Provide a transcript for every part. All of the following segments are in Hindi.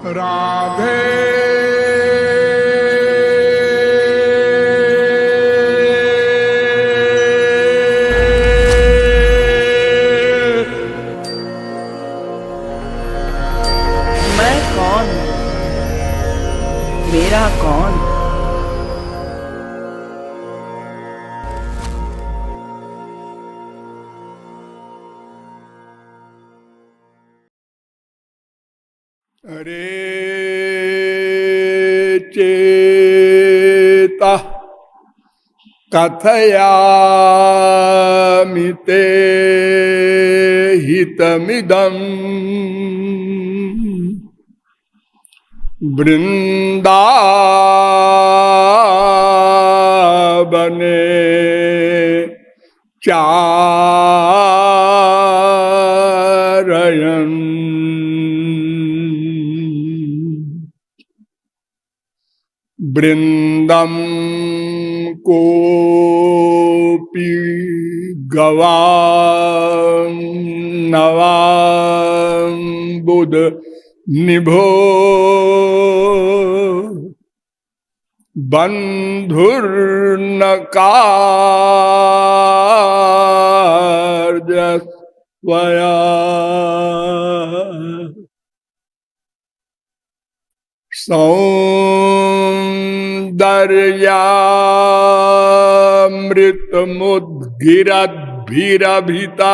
राधे मैं कौन, मेरा कौन। अरे चेता कथयामि ते हितमिदम् वृंदावने चारयन् वृंदम कोपि गवां नवां बुध निभो बंधुर्न कार्य सौंदर्यामृतमुद्गिरद्भिरभिता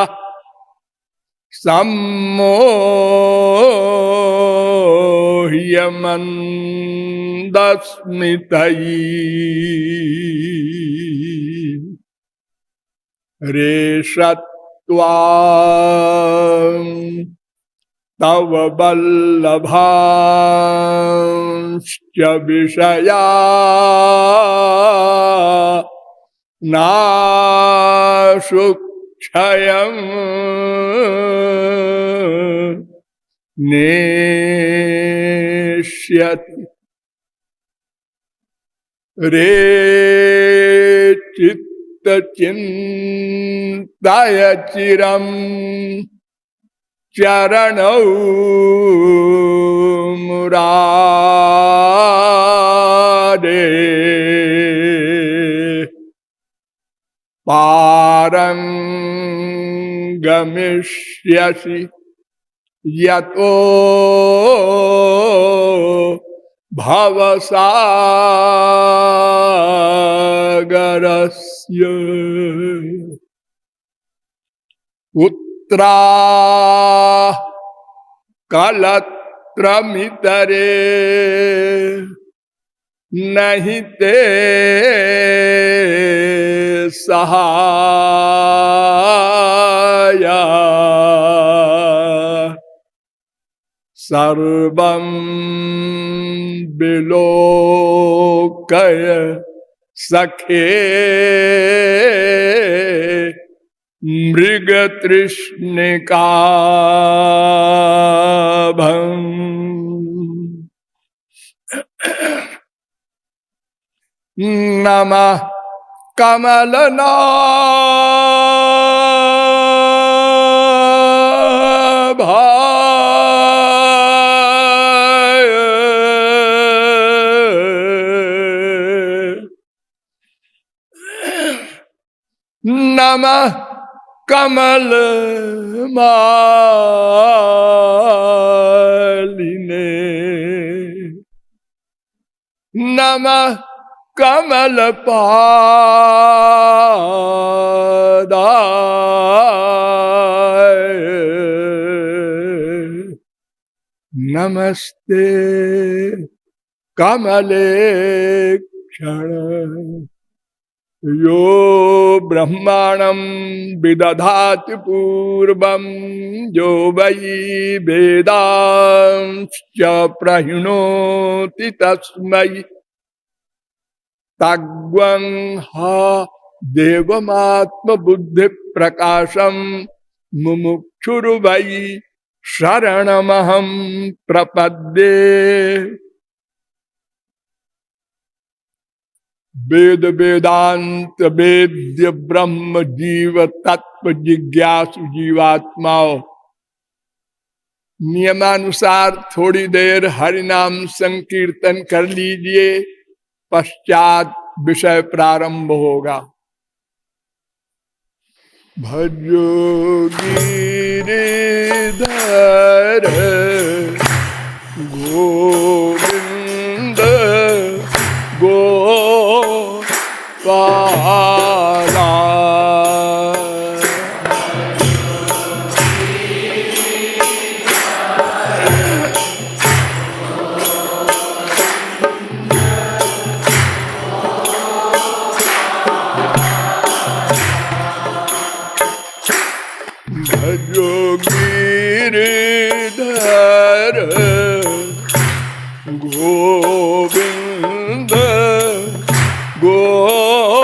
सम्मोह्यमन्दस्मितैः रेषत्वाम् तव वल्लभांश्च विषया नाशुक्षयम् नेष्यति रे चित्तचिन्तय चिरम् चरणौ मुरारे पारं गमिष्यसि यतो भवसागरस्य उत्रा कलत्रमितरे नहीं ते सहाया सर्वं विलोकय सखे मृग तृष्णिकाभं नमः कमलनाभाय नमः कमल मालिने नमः कमल पादाय नमस्ते कमले क्षण यो ब्रह्माणं विदधाति पूर्वं यो वै वेदांश्च प्रहिणोति तस्मै तग्वं हा देवमात्मबुद्धि प्रकाशं मुमुक्षुर्वै शरणमहं प्रपद्ये वेद वेदांत वेद्य ब्रह्म जीव तत्व जिज्ञासु जीवात्माओं नियमानुसार थोड़ी देर हरि नाम संकीर्तन कर लीजिए, पश्चात विषय प्रारंभ होगा। भजो गिरिधर गोविंद गोपाला। भजो गिरिधर गोविंद गोपाला।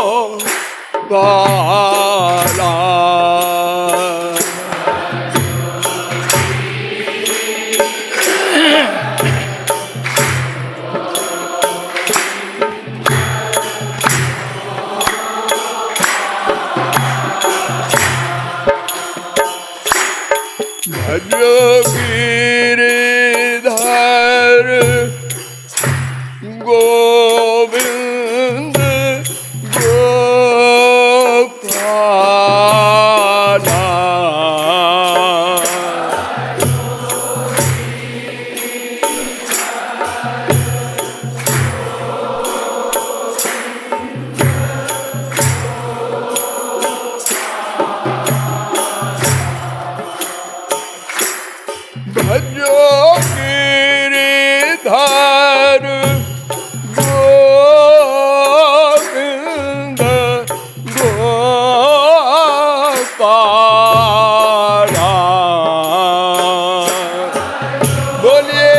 भजो गिरिधर गोविंद गोपाला। भजो गिरिधर गोविंद गोपाला। बोलिए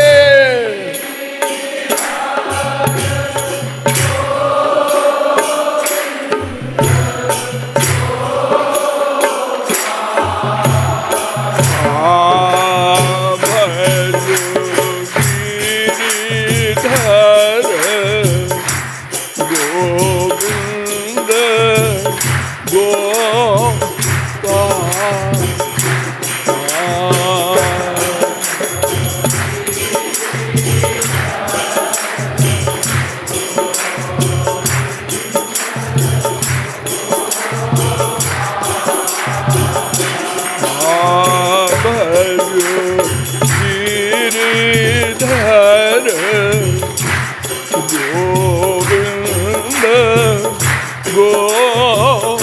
गिरिधर गोविंद गोपाला।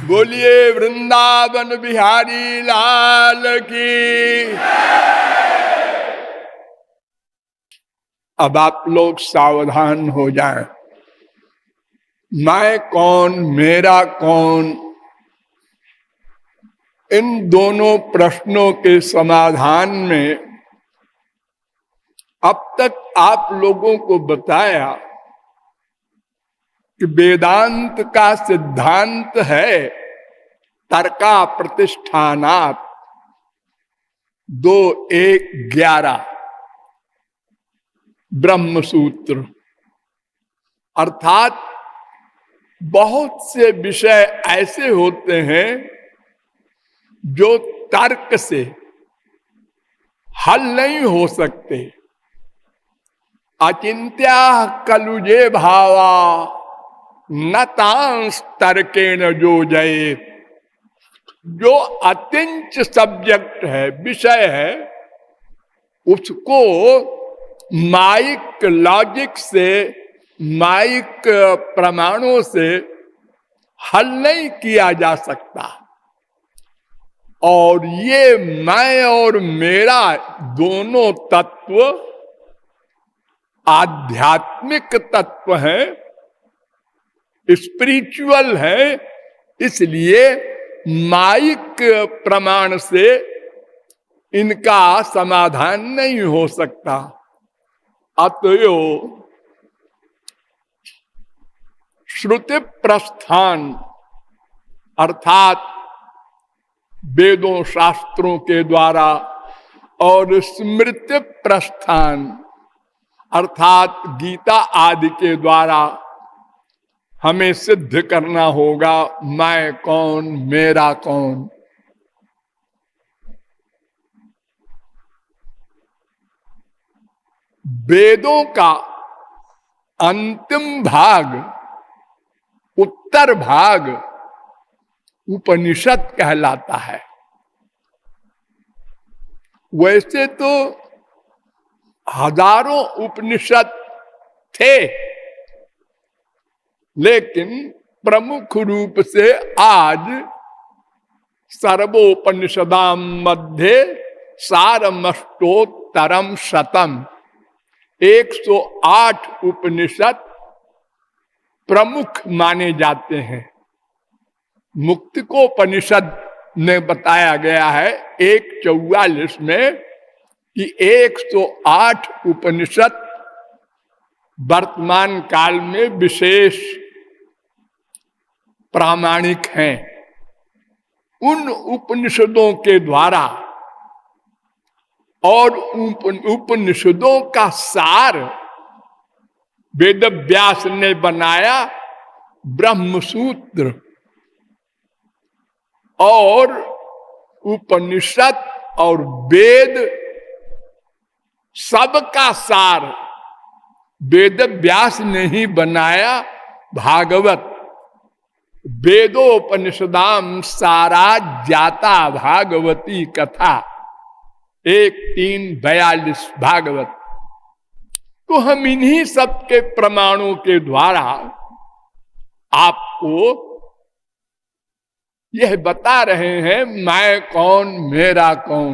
बोलिए वृंदावन बिहारी लाल की। अब आप लोग सावधान हो जाएं। मैं कौन, मेरा कौन, इन दोनों प्रश्नों के समाधान में अब तक आप लोगों को बताया कि वेदांत का सिद्धांत है तर्का प्रतिष्ठानात् 2:1:11 ब्रह्म सूत्र। अर्थात बहुत से विषय ऐसे होते हैं जो तर्क से हल नहीं हो सकते। अचिंत्या कलुजे भावा न तांस तर्केण जो जये। जो अतिंच सब्जेक्ट है, विषय है, उसको माइक लॉजिक से, माइक प्रमाणों से हल नहीं किया जा सकता। और ये मैं और मेरा दोनों तत्व आध्यात्मिक तत्व हैं, स्पिरिचुअल है। इसलिए माइक प्रमाण से इनका समाधान नहीं हो सकता। अतएव श्रुति प्रस्थान अर्थात वेदों शास्त्रों के द्वारा और स्मृति प्रस्थान अर्थात गीता आदि के द्वारा हमें सिद्ध करना होगा मैं कौन, मेरा कौन। वेदों का अंतिम भाग, उत्तर भाग उपनिषद कहलाता है। वैसे तो हजारों उपनिषद थे, लेकिन प्रमुख रूप से आज सर्वोपनिषदाम मध्ये सारमष्टोत्तरम शतम 108 उपनिषद प्रमुख माने जाते हैं। मुक्तिकोपनिषद में बताया गया है 1:44 में कि 108 उपनिषद वर्तमान काल में विशेष प्रामाणिक हैं। उन उपनिषदों के द्वारा और उपनिषदों का सार वेद व्यास ने बनाया ब्रह्मसूत्र, और उपनिषद और वेद सबका सार वेद व्यास ने ही बनाया भागवत। वेदोपनिषदाम सारा जाता भागवती कथा 1:3-42 भागवत। तो हम इन्हीं सब के प्रमाणों के द्वारा आपको यह बता रहे हैं मैं कौन, मेरा कौन।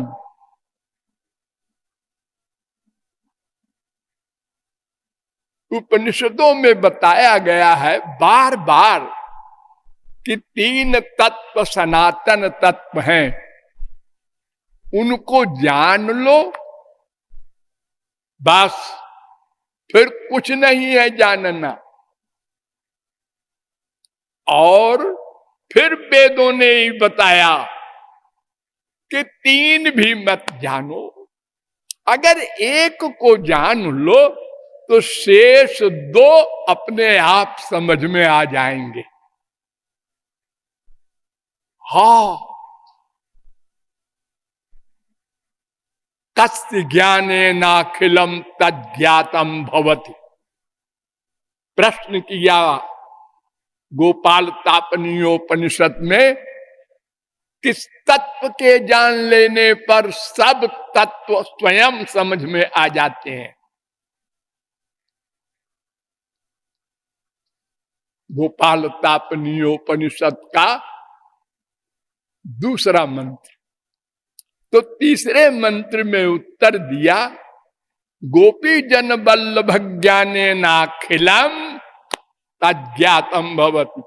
उपनिषदों में बताया गया है बार बार कि 3 तत्व सनातन तत्व हैं, उनको जान लो बस, फिर कुछ नहीं है जानना। और फिर वेदों ने ही बताया कि 3 भी मत जानो, अगर एक को जान लो तो शेष 2 अपने आप समझ में आ जाएंगे। हाँ, तस्य ज्ञानेनाखिलम तज्ज्ञातम भवति। प्रश्न किया गोपाल तापनीयोपनिषद में, किस तत्व के जान लेने पर सब तत्व स्वयं समझ में आ जाते हैं। गोपाल तापनीयोपनिषद का दूसरा मंत्र। तो तीसरे मंत्र में उत्तर दिया, गोपी जन वल्लभ ज्ञानेनाखिलम तज्ज्ञातम भवति।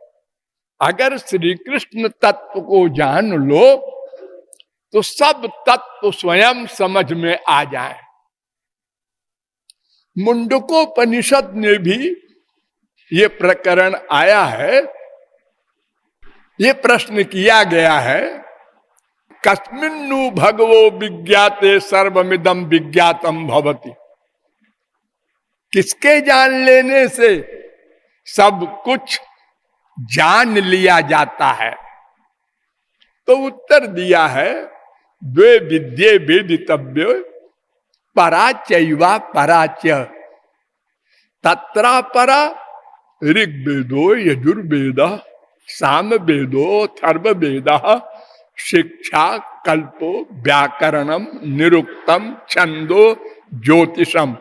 अगर श्री कृष्ण तत्व को जान लो तो सब तत्व स्वयं समझ में आ जाए। मुंडकोपनिषद में भी ये प्रकरण आया है। ये प्रश्न किया गया है, कस्मिन्नु भगवो विज्ञाते सर्वमिदं विज्ञातम भवति। किसके जान लेने से सब कुछ जान लिया जाता है। तो उत्तर दिया है, द्वे विद्ये वेदितव्य पराचैवा पराच। तत्रा परा ऋग्वेदो यजुर्वेदः सामवेदो अथर्ववेदः शिक्षा कल्पो व्याकरणम निरुक्तम छंदो ज्योतिषम।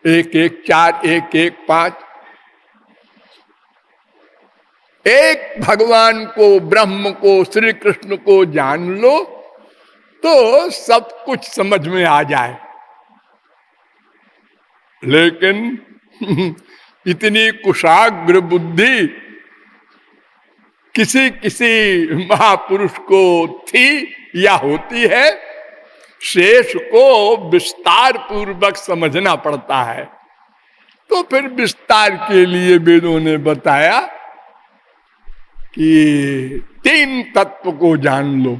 एक 4 1 5 एक भगवान को, ब्रह्म को, श्री कृष्ण को जान लो तो सब कुछ समझ में आ जाए। लेकिन इतनी कुशाग्र बुद्धि किसी किसी महापुरुष को थी या होती है, शेष को विस्तार पूर्वक समझना पड़ता है। तो फिर विस्तार के लिए वेदों ने बताया कि 3 तत्व को जान लो।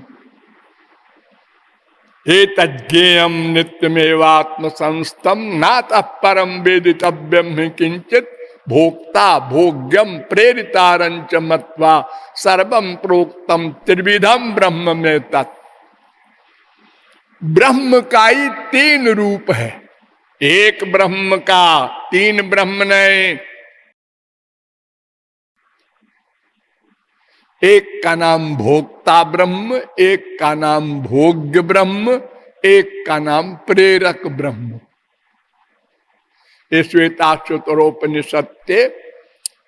एतज्ञेयं नित्यमेवात्म संस्थम नातः परम वेदितव्यम हि किंचित भोक्ता भोग्यम प्रेरितारंच मत्वा सर्वम प्रोक्तम त्रिविधम ब्रह्म में तत्। ब्रह्म का ही 3 रूप है। एक ब्रह्म का 3 ब्रह्म नहीं। एक का नाम भोक्ता ब्रह्म, एक का नाम भोग्य ब्रह्म, एक का नाम प्रेरक ब्रह्म। ये श्वेताश्वतरोपनिषद के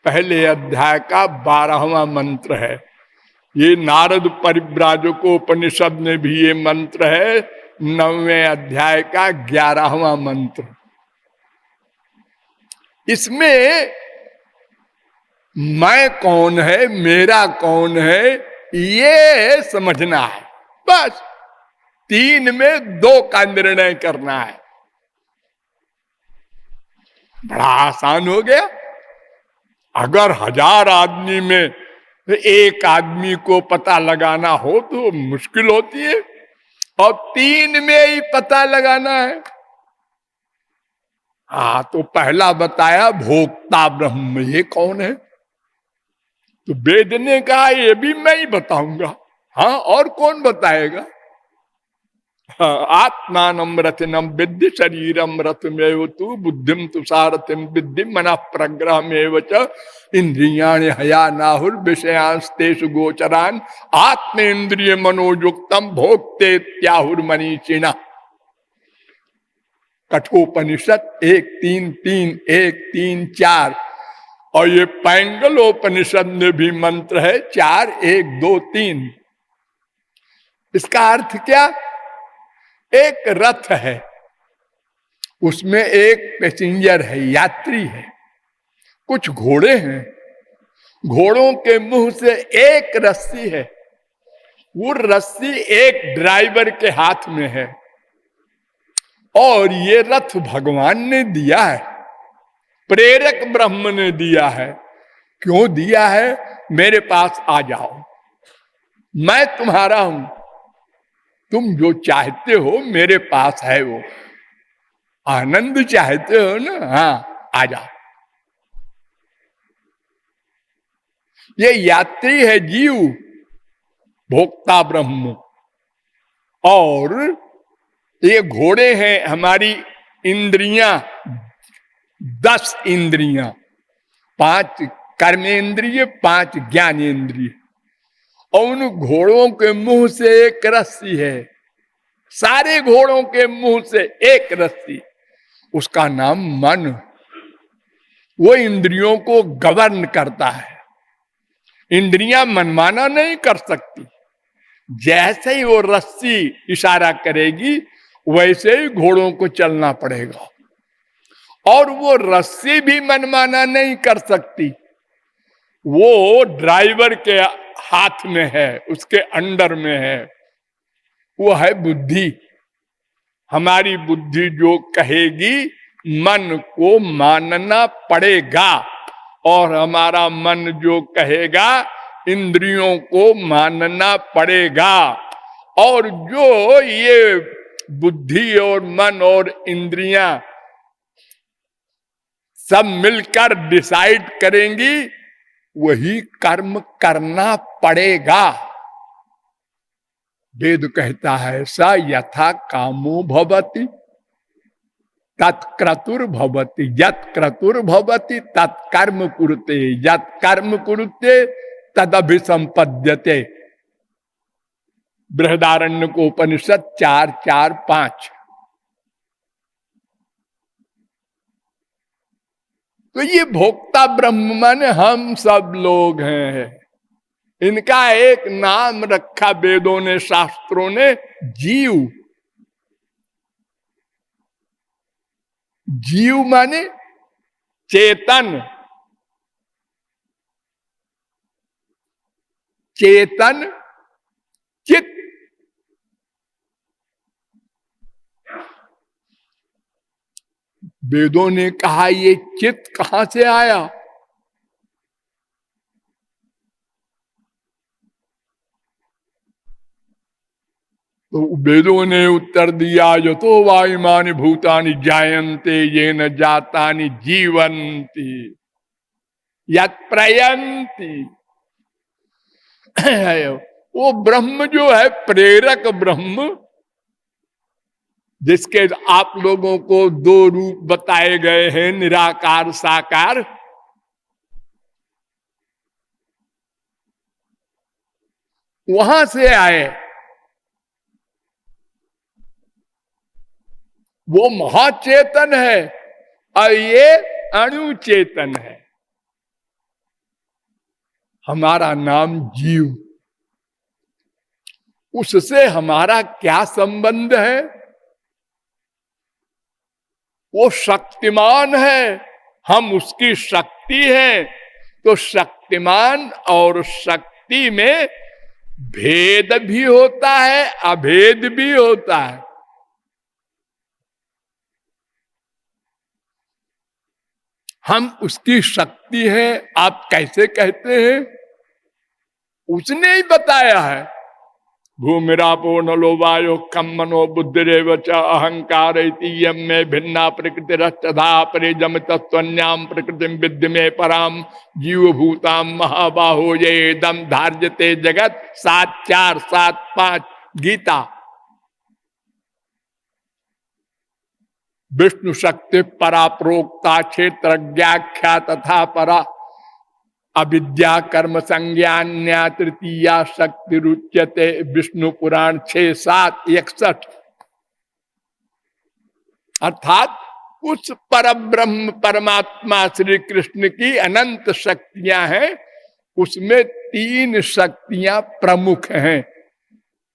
पहले अध्याय का 12वां मंत्र है। ये नारद परिव्राजकोपनिषद में भी ये मंत्र है, 9वें अध्याय का 11वां मंत्र। इसमें मैं कौन है, मेरा कौन है, ये समझना है। बस 3 में 2 का निर्णय करना है। बड़ा आसान हो गया। अगर 1000 आदमी में एक आदमी को पता लगाना हो तो मुश्किल होती है, और 3 में ही पता लगाना है। हाँ, तो पहला बताया भोक्ता ब्रह्म, ये कौन है? तो वेद ने कहा ये भी मैं ही बताऊंगा। हाँ, और कौन बताएगा? हाँ, आत्मानम रथिनम विद्धि शरीरम रथमेव तु बुद्धिम तु सारथिम विद्धि मना प्रग्रहमेव च इंद्रियाणि हया नाहुर विषयांस्तेषु गोचरान आत्मेन्द्रिय मनोयुक्तम भोक्ते त्याहुर मनीषिणा। कठोपनिषद 1:3:3, 1:3:4। और ये पैंगलोपनिषद में भी मंत्र है 4:1-2-3। इसका अर्थ क्या? एक रथ है, उसमें एक पैसेंजर है, यात्री है, कुछ घोड़े हैं, घोड़ों के मुंह से एक रस्सी है, वो रस्सी एक ड्राइवर के हाथ में है, और ये रथ भगवान ने दिया है, प्रेरक ब्रह्म ने दिया है। क्यों दिया है? मेरे पास आ जाओ, मैं तुम्हारा हूं, तुम जो चाहते हो मेरे पास है। वो आनंद चाहते हो ना, हाँ आ जाओ। ये यात्री है जीव, भोक्ता ब्रह्म, और ये घोड़े हैं हमारी इंद्रियां, 10 इंद्रियां, 5 कर्मेंद्रिय, 5 ज्ञानेन्द्रिय, और उन घोड़ों के मुंह से एक रस्सी है, सारे घोड़ों के मुंह से एक रस्सी, उसका नाम मन। वो इंद्रियों को गवर्न करता है। इंद्रियां मनमाना नहीं कर सकती। जैसे ही वो रस्सी इशारा करेगी वैसे ही घोड़ों को चलना पड़ेगा, और वो रस्सी भी मनमाना नहीं कर सकती। वो ड्राइवर के हाथ में है, उसके अंडर में है। वो है बुद्धि। हमारी बुद्धि जो कहेगी मन को मानना पड़ेगा, और हमारा मन जो कहेगा इंद्रियों को मानना पड़ेगा। और जो ये बुद्धि और मन और इंद्रियां सब मिलकर डिसाइड करेंगी, वही कर्म करना पड़ेगा। वेद कहता है स यथा कामो भवति तत्क्रतुर्भवति, यत् क्रतुर्भवति तत्कर्म कुरुते, यत् कर्म कुरुते तदभिसंपद्यते। बृहदारण्यकोपनिषद 4:4-5। तो ये भोक्ता ब्रह्म माने हम सब लोग हैं। इनका एक नाम रखा वेदों ने, शास्त्रों ने, जीव। जीव माने चेतन, चेतन चित। वेदों ने कहा ये चित्त कहां से आया? तो वेदों ने उत्तर दिया, जो तो वायुमानि भूतानि जायन्ते येन जातानि जीवन्ति यत् प्रयन्ति। वो ब्रह्म जो है, प्रेरक ब्रह्म, जिसके आप लोगों को दो रूप बताए गए हैं, निराकार साकार, वहां से आए। वो महाचेतन है और ये अणुचेतन है। हमारा नाम जीव, उससे हमारा क्या संबंध है? वो शक्तिमान है, हम उसकी शक्ति है। तो शक्तिमान और शक्ति में भेद भी होता है, अभेद भी होता है। हम उसकी शक्ति है, आप कैसे कहते हैं? उसने ही बताया है। भूमिरापो नलो वायो कम मनो बुद्धिरेव च अहंकार इतीयम में भिन्ना प्रकृति रष्टधा परे जम तत्वन्याम प्रकृति विद्य में पराम जीव भूताम महाबाहो ये दम धार्यते जगत 7:4-7:5 गीता। विष्णु शक्ति परा प्रोक्ता क्षेत्र व्याख्या तथा परा अविद्या कर्म संज्ञान्या तृतीया शक्ति रुच्यते। विष्णु पुराण 6:7-61। अर्थात उस परब्रह्म परमात्मा श्री कृष्ण की अनंत शक्तियां हैं, उसमें 3 शक्तियां प्रमुख हैं।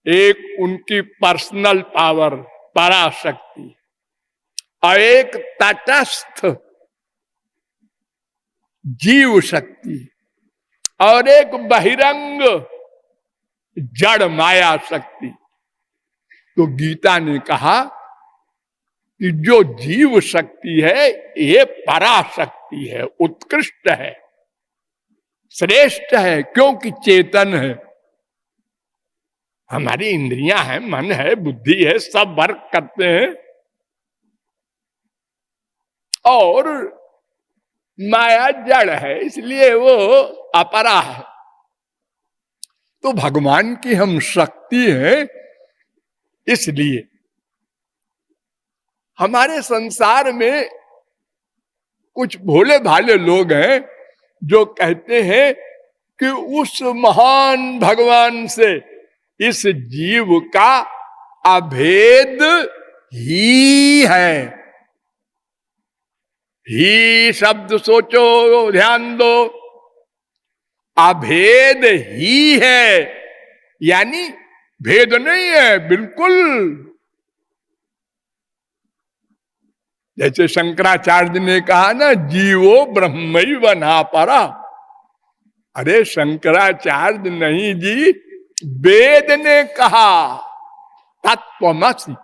एक उनकी पर्सनल पावर पराशक्ति, और एक तटस्थ जीव शक्ति, और एक बहिरंग जड़ माया शक्ति। तो गीता ने कहा कि जो जीव शक्ति है ये पराशक्ति है, उत्कृष्ट है, श्रेष्ठ है, क्योंकि चेतन है। हमारी इंद्रियां हैं, मन है, बुद्धि है, सब वर्क करते हैं, और माया जड़ है, इसलिए वो अपरा है। तो भगवान की हम शक्ति है, इसलिए हमारे संसार में कुछ भोले भाले लोग हैं जो कहते हैं कि उस महान भगवान से इस जीव का अभेद ही है। ही शब्द सोचो, ध्यान दो, अभेद ही है, यानी भेद नहीं है बिल्कुल। जैसे शंकराचार्य ने कहा ना, जीवो ब्रह्मैव नापरा। अरे शंकराचार्य नहीं जी, वेद ने कहा तत्वमसि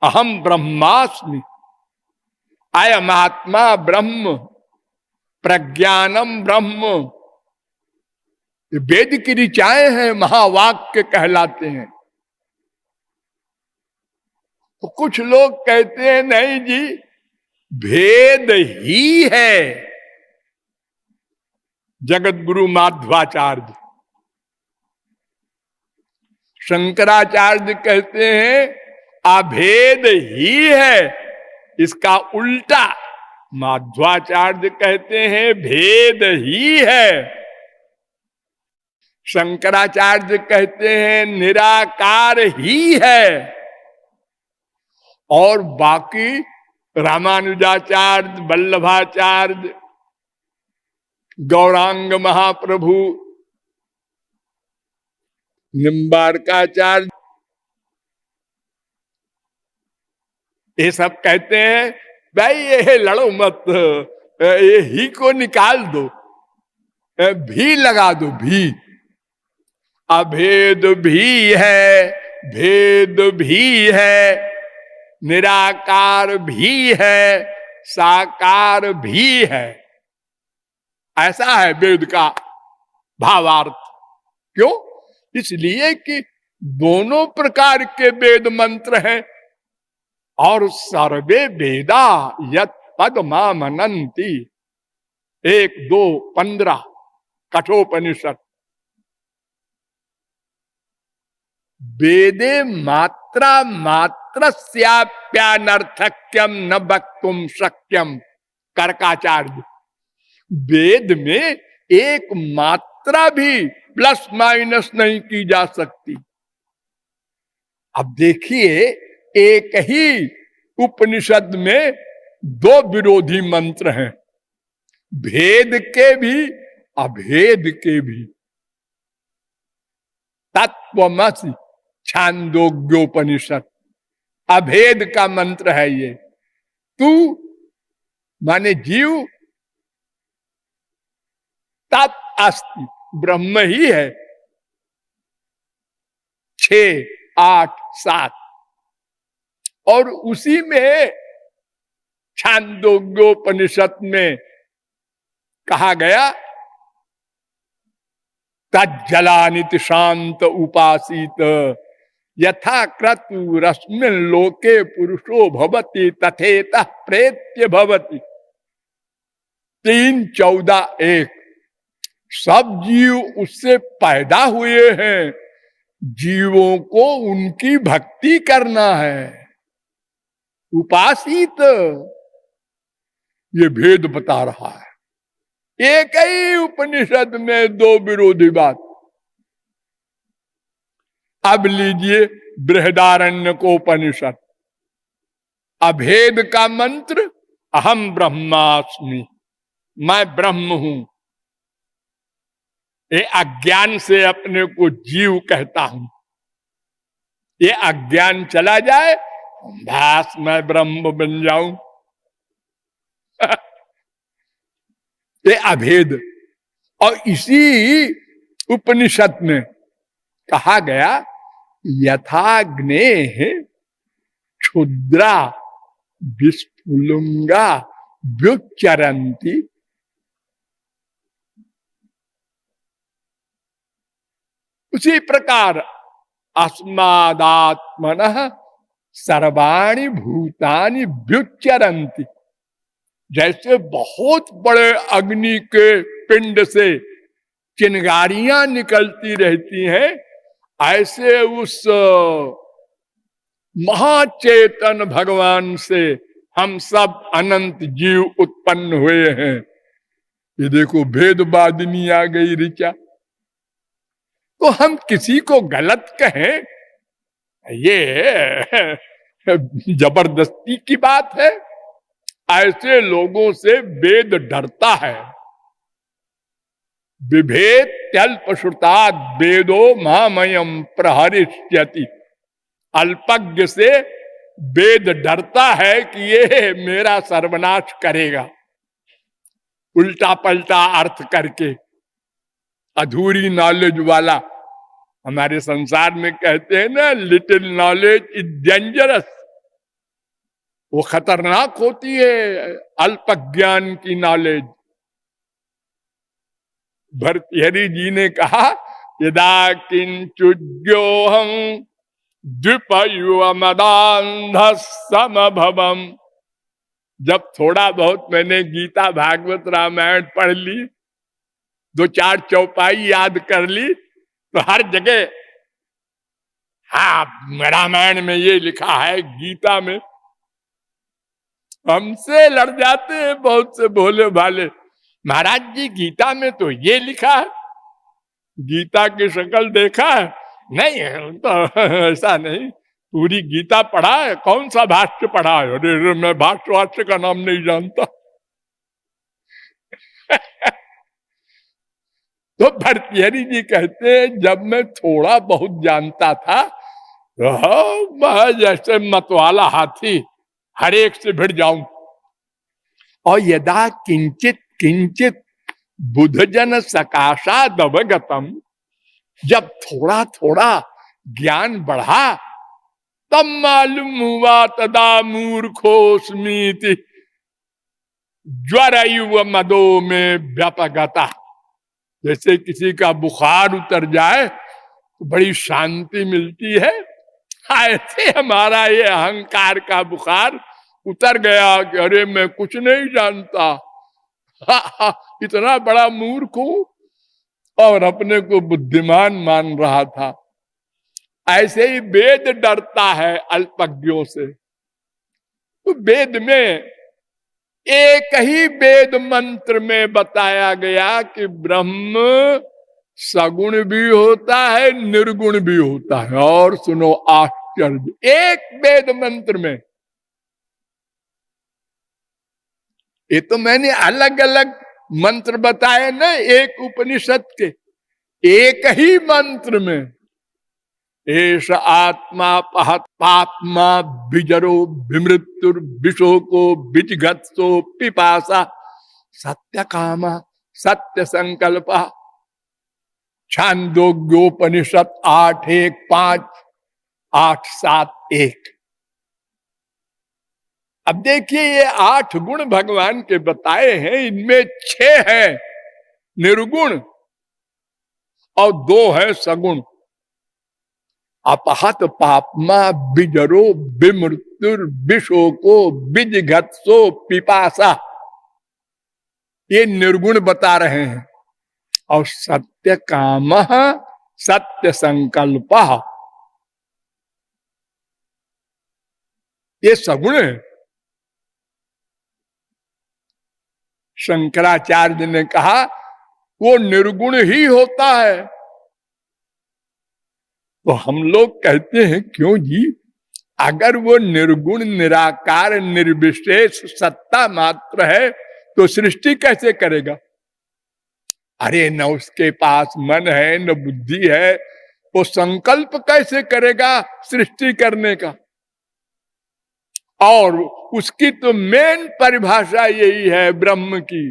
अहम ब्रह्मास्मि, अयम आत्मा ब्रह्म, प्रज्ञानम ब्रह्म। वेद की ऋचाएं हैं, महावाक्य कहलाते हैं। तो कुछ लोग कहते हैं नहीं जी, भेद ही है। जगत गुरु माध्वाचार्य, शंकराचार्य कहते हैं अभेद ही है। इसका उल्टा माध्वाचार्य कहते हैं भेद ही है। शंकराचार्य कहते हैं निराकार ही है, और बाकी रामानुजाचार्य, वल्लभाचार्य, गौरांग महाप्रभु, निम्बारकाचार्य, ये सब कहते हैं भाई ये लड़ो मत, ये ही को निकाल दो, भी लगा दो, भी। अभेद भी है, भेद भी है, निराकार भी है, साकार भी है। ऐसा है वेद का भावार्थ। क्यों? इसलिए कि दोनों प्रकार के वेद मंत्र हैं। और सर्वे वेदा यत् पद्मामनन्ति, 1, 2, 15 कठोपनिषद। वेदे मात्रा मात्रस्याप्यानर्थक्यम न वक्तुम शक्यम, कर्काचार्य। वेद में एक मात्रा भी प्लस माइनस नहीं की जा सकती। अब देखिए, एक ही उपनिषद में 2 विरोधी मंत्र हैं, भेद के भी अभेद के भी। तत्वमसि छांदोग्योपनिषद अभेद का मंत्र है ये। तू माने जीव, तत् अस्ति ब्रह्म ही है। 6, 8, 7 और उसी में छांदोग्योपनिषद में कहा गया तज्जलानित शांत उपासित यथा क्रतुरस्मिन् लोके पुरुषो भवति तथेतः प्रेत्य भवति। 3:14-1। सब जीव उससे पैदा हुए हैं, जीवों को उनकी भक्ति करना है। उपासित, ये भेद बता रहा है। एक ही उपनिषद में 2 विरोधी बात। अब लीजिए बृहदारण्यकोपनिषद, अभेद का मंत्र, अहम ब्रह्मास्मि, मैं ब्रह्म हूं। ये अज्ञान से अपने को जीव कहता हूं। ये अज्ञान चला जाए, बस मैं ब्रह्म बन जाऊं। ये अभेद। और इसी उपनिषद में कहा गया यथाग्ने क्षुद्रा विस्फुलिंगा व्युच्चरन्ति, उसी प्रकार अस्मादात्मनः सर्वाणि भूतानि व्युच्चरन्ति। जैसे बहुत बड़े अग्नि के पिंड से चिंगारियां निकलती रहती हैं, ऐसे उस महाचेतन भगवान से हम सब अनंत जीव उत्पन्न हुए हैं। ये देखो भेदवादिनी आ गई ऋचा। तो हम किसी को गलत कहें, ये जबरदस्ती की बात है। ऐसे लोगों से वेद डरता है। विभेद त्यल्पश्रुताद् वेदो मामयम् प्रहरिष्यति। अल्पज्ञ से वेद डरता है कि ये मेरा सर्वनाश करेगा, उल्टा पलटा अर्थ करके। अधूरी नॉलेज वाला, हमारे संसार में कहते हैं ना, लिटिल नॉलेज इज डेंजरस। वो खतरनाक होती है, अल्प ज्ञान की नॉलेज। भर्तृहरि जी ने कहा यदा किंचुद्योहं द्विपयुवमदान्ध समभवम्। जब थोड़ा बहुत मैंने गीता भागवत रामायण पढ़ ली, 2-4 चौपाई याद कर ली, तो हर जगह हाँ रामायण में ये लिखा है, गीता में। हमसे लड़ जाते हैं बहुत से भोले भाले, महाराज जी गीता में तो ये लिखा है। गीता की शक्ल देखा है? नहीं, तो ऐसा नहीं। पूरी गीता पढ़ा है? कौन सा भाष्य पढ़ा है? अरे मैं भाष्य का नाम नहीं जानता। तो भर्तृहरि जी कहते हैं जब मैं थोड़ा बहुत जानता था, मैं जैसे मतवाला हाथी हर एक से भिड़ जाऊं। और यदा किंचित किंचित बुधजन सकाशादवगतम, जब थोड़ा थोड़ा ज्ञान बढ़ा तब मालूम हुआ तदा मूर्खोस्मीति ज्वरयुव मदो में व्यपगता। जैसे किसी का बुखार उतर जाए तो बड़ी शांति मिलती है, ऐसे हमारा ये अहंकार का बुखार उतर गया कि अरे मैं कुछ नहीं जानता, इतना बड़ा मूर्ख हूं, और अपने को बुद्धिमान मान रहा था। ऐसे ही वेद डरता है अल्पज्ञों से। तो वेद में एक ही वेद मंत्र में बताया गया कि ब्रह्म सगुण भी होता है, निर्गुण भी होता है। और सुनो आश्चर्य, एक वेद मंत्र में, ये तो मैंने अलग अलग मंत्र बताए ना, एक उपनिषद के, एक ही मंत्र में एष आत्मा पात्मा विजरो विमृत्युर विशोको विजगत्सो पिपासा सत्य कामा सत्य संकल्प। छांदोग्योपनिषद 8:1-5, 8:7-1। अब देखिए ये 8 गुण भगवान के बताए हैं, इनमें 6 है निर्गुण और 2 है सगुण। अपहत पापमा विजरो विमृत्युर विशोको विजघत्सो पिपासा, ये निर्गुण बता रहे हैं। और सत्य काम सत्य संकल्प, ये सगुण है। शंकराचार्य ने कहा वो निर्गुण ही होता है। तो हम लोग कहते हैं क्यों जी, अगर वो निर्गुण निराकार निर्विशेष सत्ता मात्र है तो सृष्टि कैसे करेगा? अरे न उसके पास मन है न बुद्धि है, वो संकल्प कैसे करेगा सृष्टि करने का? और उसकी तो मेन परिभाषा यही है ब्रह्म की,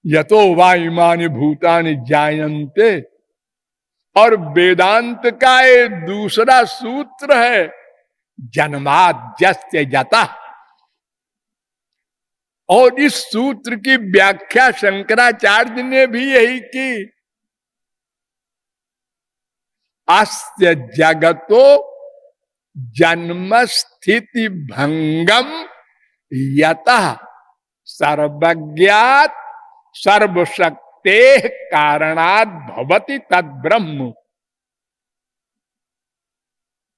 यतो वा इमानि भूतानि जायन्ते। और वेदांत का ये दूसरा सूत्र है जन्माद्यस्य यतः। और इस सूत्र की व्याख्या शंकराचार्य ने भी यही की, अस्य जगतो जन्म स्थिति भंगम यतः सर्वज्ञात सर्वशक्ते कारणात् भवति तद ब्रह्म।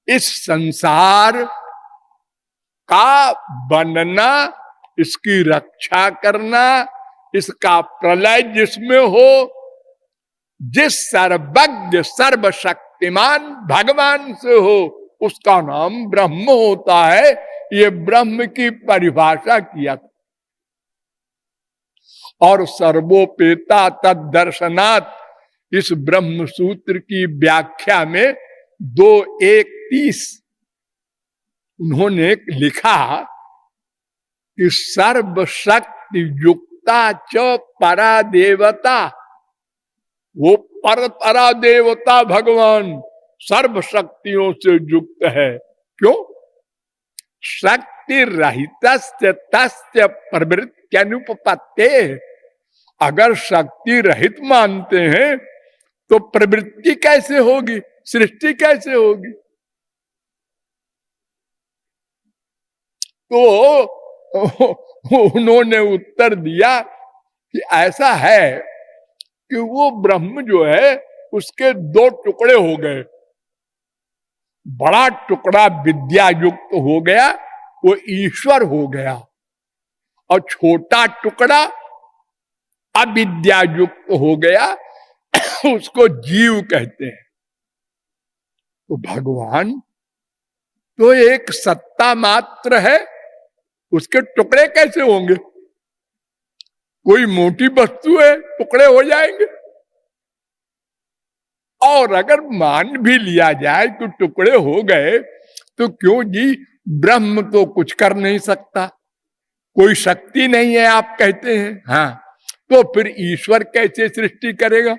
इस संसार का बनना, इसकी रक्षा करना, इसका प्रलय जिसमें हो, जिस सर्वज्ञ सर्वशक्तिमान भगवान से हो, उसका नाम ब्रह्म होता है। ये ब्रह्म की परिभाषा किया था। और सर्वोपेता तद दर्शनात् इस ब्रह्म सूत्र की व्याख्या में 2:1-30 उन्होंने लिखा कि सर्वशक्ति युक्ता च परा देवता, वो परा देवता भगवान सर्व शक्तियों से युक्त है। क्यों? शक्ति रहित तस्य प्रवृत्त्यनुपपत्ते। अगर शक्ति रहित मानते हैं तो प्रवृत्ति कैसे होगी, सृष्टि कैसे होगी? तो उन्होंने उत्तर दिया कि ऐसा है कि वो ब्रह्म जो है उसके 2 टुकड़े हो गए। बड़ा टुकड़ा विद्या युक्त हो गया, वो ईश्वर हो गया, और छोटा टुकड़ा अविद्या युक्त हो गया, उसको जीव कहते हैं। तो भगवान तो एक सत्ता मात्र है, उसके टुकड़े कैसे होंगे? कोई मोटी वस्तु है, टुकड़े हो जाएंगे। और अगर मान भी लिया जाए कि टुकड़े हो गए, तो क्यों जी, ब्रह्म तो कुछ कर नहीं सकता, कोई शक्ति नहीं है आप कहते हैं। हाँ, तो फिर ईश्वर कैसे सृष्टि करेगा?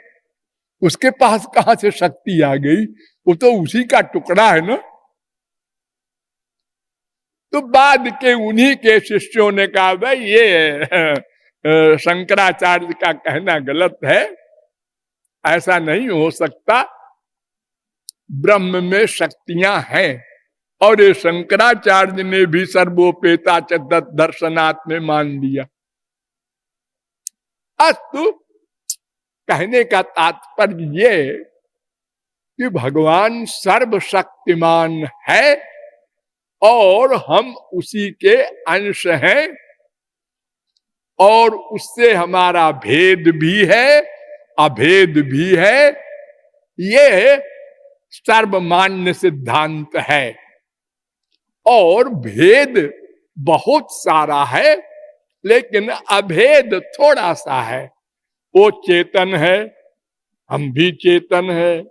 उसके पास कहां से शक्ति आ गई? वो तो उसी का टुकड़ा है ना। तो बाद के उन्हीं के शिष्यों ने कहा भाई ये शंकराचार्य का कहना गलत है, ऐसा नहीं हो सकता, ब्रह्म में शक्तियां हैं। और ये शंकराचार्य ने भी सर्वोपेता च दर्शनात् में मान लिया। अस्तु, कहने का तात्पर्य ये कि भगवान सर्वशक्तिमान है और हम उसी के अंश हैं, और उससे हमारा भेद भी है, अभेद भी है। ये सर्वमान्य सिद्धांत है। और भेद बहुत सारा है, लेकिन अभेद थोड़ा सा है। वो चेतन है, हम भी चेतन है,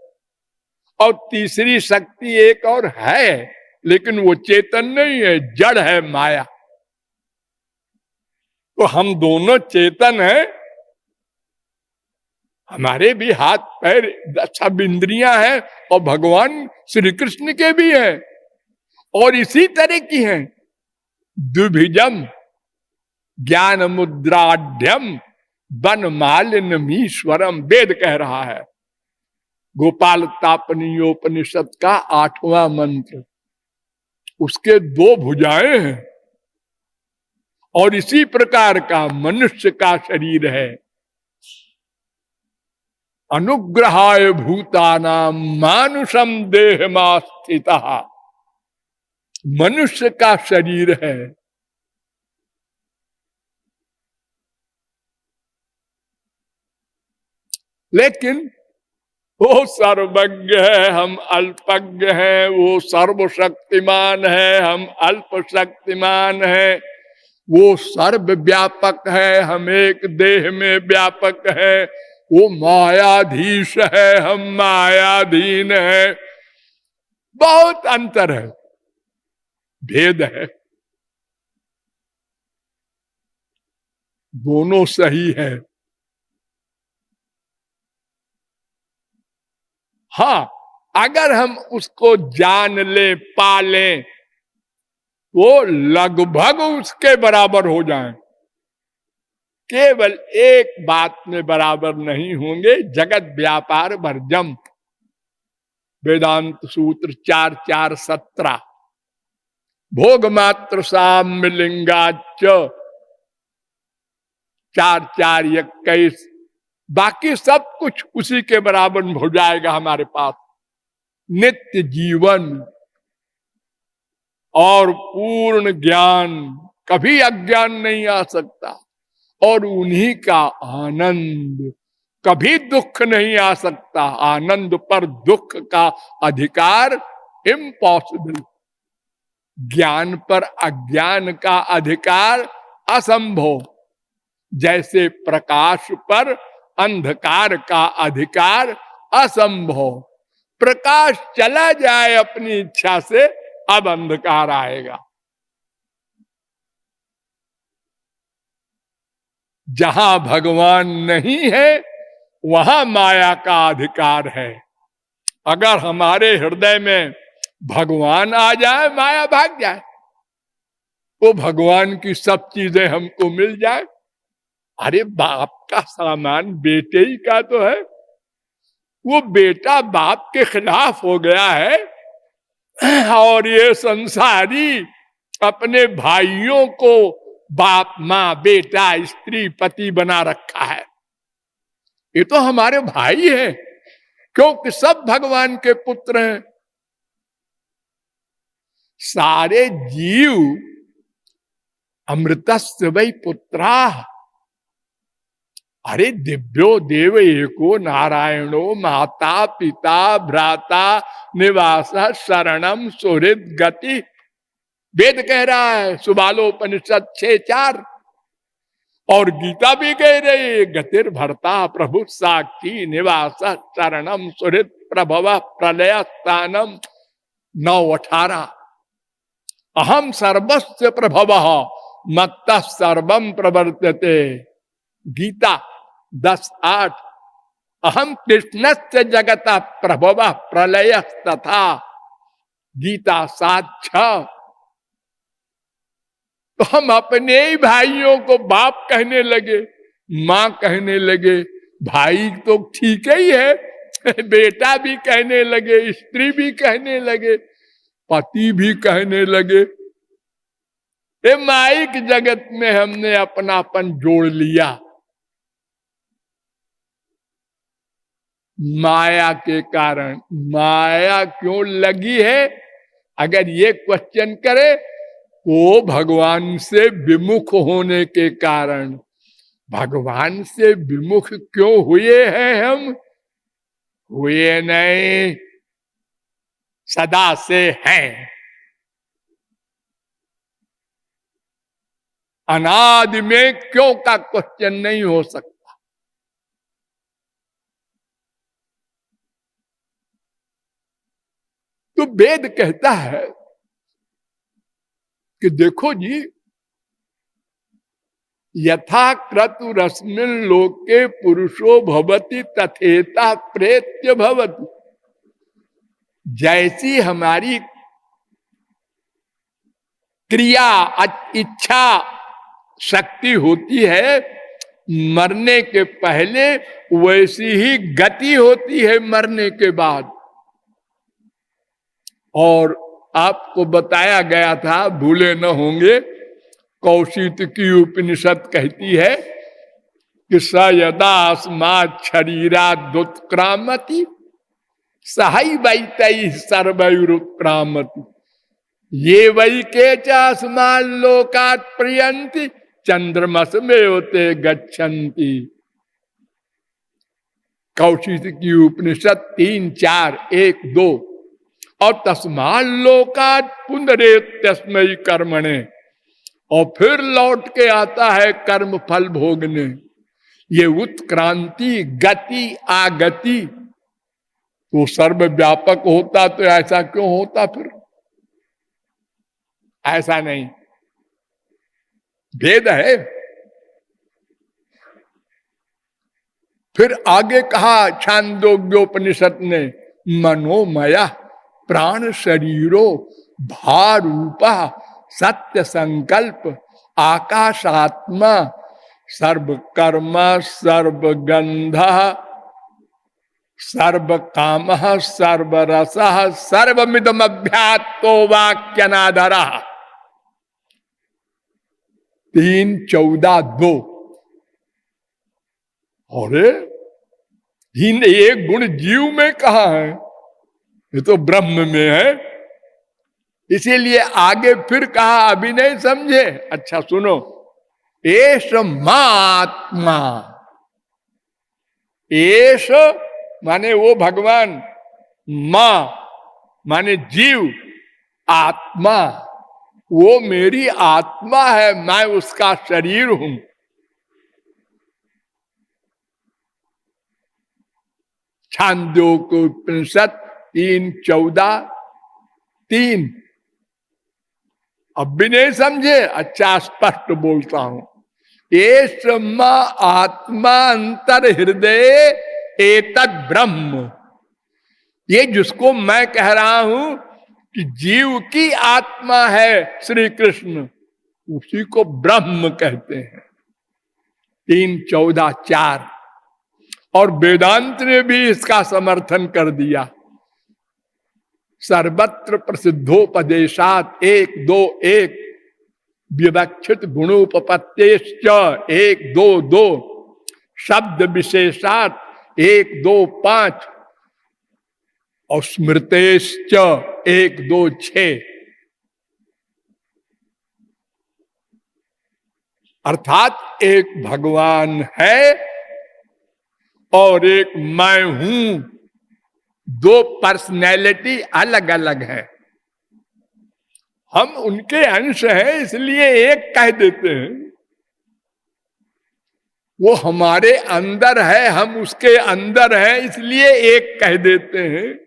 और तीसरी शक्ति एक और है, लेकिन वो चेतन नहीं है, जड़ है, माया। तो हम दोनों चेतन हैं, हमारे भी हाथ पैर सब इंद्रियां हैं, और भगवान श्री कृष्ण के भी हैं, और इसी तरह की हैं। द्विभुजम ज्ञान मुद्राढ़ वन मालिनीश्वरम, वेद कह रहा है। गोपाल तापनीयोपनिषद का 8वां मंत्र, उसके 2 भुजाएं हैं, और इसी प्रकार का मनुष्य का शरीर है। अनुग्रहाय भूतानां मानुषम देहमास्थितः, मनुष्य का शरीर है। लेकिन वो सर्वज्ञ है, हम अल्पज्ञ हैं। वो सर्वशक्तिमान है, हम अल्प शक्तिमान हैं। वो सर्वव्यापक है, हम एक देह में व्यापक है। वो मायाधीश है, हम मायाधीन है। बहुत अंतर है, भेद है। दोनों सही है। हाँ, अगर हम उसको जान ले, पा लें, वो लगभग उसके बराबर हो जाएं। केवल एक बात में बराबर नहीं होंगे, जगत व्यापार वर्जम, वेदांत सूत्र 4:4-17। भोग मात्र साम्य लिंगाच 4:4-21। बाकी सब कुछ उसी के बराबर हो जाएगा हमारे पास। नित्य जीवन और पूर्ण ज्ञान, कभी अज्ञान नहीं आ सकता। और उन्हीं का आनंद, कभी दुख नहीं आ सकता। आनंद पर दुख का अधिकार इम्पॉसिबल। ज्ञान पर अज्ञान का अधिकार असंभव। जैसे प्रकाश पर अंधकार का अधिकार असंभव। प्रकाश चला जाए अपनी इच्छा से, अब अंधकार आएगा। जहां भगवान नहीं है, वहां माया का अधिकार है। अगर हमारे हृदय में भगवान आ जाए, माया भाग जाए। वो भगवान की सब चीजें हमको मिल जाए। अरे बाप का सामान बेटे ही का तो है। वो बेटा बाप के खिलाफ हो गया है, और ये संसारी अपने भाइयों को बाप, माँ, बेटा, स्त्री, पति बना रखा है। ये तो हमारे भाई हैं, क्योंकि सब भगवान के पुत्र हैं। सारे जीव अमृतस्य वै पुत्रा। अरे दिव्यो देव एको नारायणो माता पिता भ्राता निवास शरणम सुहृद गति। वेद कह रहा है, सुबालोपनिषद 6:4। और गीता भी कह रही है, गतिर भरता प्रभु साक्षी निवास शरणम सुहृद प्रभव प्रलय स्थानम 9:18। अहम सर्वस्य प्रभव मत्तः सर्वम प्रवर्तते। गीता 10:8। अहम कृष्णस्य जगत प्रभव प्रलय तथा। गीता 7:6। तो हम अपने ही भाइयों को बाप कहने लगे, माँ कहने लगे। भाई तो ठीक ही है, बेटा भी कहने लगे, स्त्री भी कहने लगे, पति भी कहने लगे। ये माइक जगत में हमने अपनापन जोड़ लिया, माया के कारण। माया क्यों लगी है? अगर ये क्वेश्चन करे तो भगवान से विमुख होने के कारण। भगवान से विमुख क्यों हुए हैं हम? हुए नहीं, सदा से हैं। अनादि में क्यों का क्वेश्चन नहीं हो सकता। तो वेद कहता है कि देखो जी, यथा क्रतुरस्मिन् लोके पुरुषो भवति तथेता प्रेत्य भवति। जैसी हमारी क्रिया इच्छा शक्ति होती है मरने के पहले, वैसी ही गति होती है मरने के बाद। और आपको बताया गया था, भूले न होंगे, कौशिक की उपनिषद कहती है कि स यदा अस्मात् शरीरादुत्क्रामति सहै वैतैः सर्वैरुत्क्रामति ये वै के च अस्मान् लोकात् प्रियन्ति चंद्रमसमेव ते गच्छन्ति। कौशिक की उपनिषद 3, 4, 1, 2। और तस्मात् लोकात् पुनरेत्यस्मै कर्मणे, और फिर लौट के आता है कर्म फल भोगने। ये उत्क्रांति, गति, आगति तो सर्वव्यापक होता तो ऐसा क्यों होता? फिर ऐसा नहीं, भेद है। फिर आगे कहा छांदोग्योपनिषद ने, मनोमया प्राण शरीरो भारूपा सत्य संकल्प आकाशात्मा सर्व कर्म सर्वगंध सर्व काम सर्व रस सर्वमिदम अभ्यात्तो वाक्यनादर। 3:14-2। और एक गुण जीव में कहा है? ये तो ब्रह्म में है। इसीलिए आगे फिर कहा, अभी नहीं समझे? अच्छा सुनो, एष मात्मा, एष माने वो भगवान, मां माने जीव, आत्मा वो मेरी आत्मा है, मैं उसका शरीर हूं। छांदोग्योपनिषद 3:14-3। अब भी नहीं समझे? अच्छा स्पष्ट बोलता हूं। एष आत्मा अंतर हृदय एतद् ब्रह्म। ये जिसको मैं कह रहा हूं कि जीव की आत्मा है श्री कृष्ण, उसी को ब्रह्म कहते हैं। 3:14-4। और वेदांत ने भी इसका समर्थन कर दिया। सर्वत्र प्रसिद्धोपदेशात 1:2:1 विवक्षित गुणोपपत्तेश्च 1:2:2 शब्द विशेषात 1:2:5 और स्मृतेश्च 1:2:6। अर्थात एक भगवान है और एक मैं हूं, दो पर्सनैलिटी अलग अलग है। हम उनके अंश हैं इसलिए एक कह देते हैं। वो हमारे अंदर है, हम उसके अंदर हैं इसलिए एक कह देते हैं।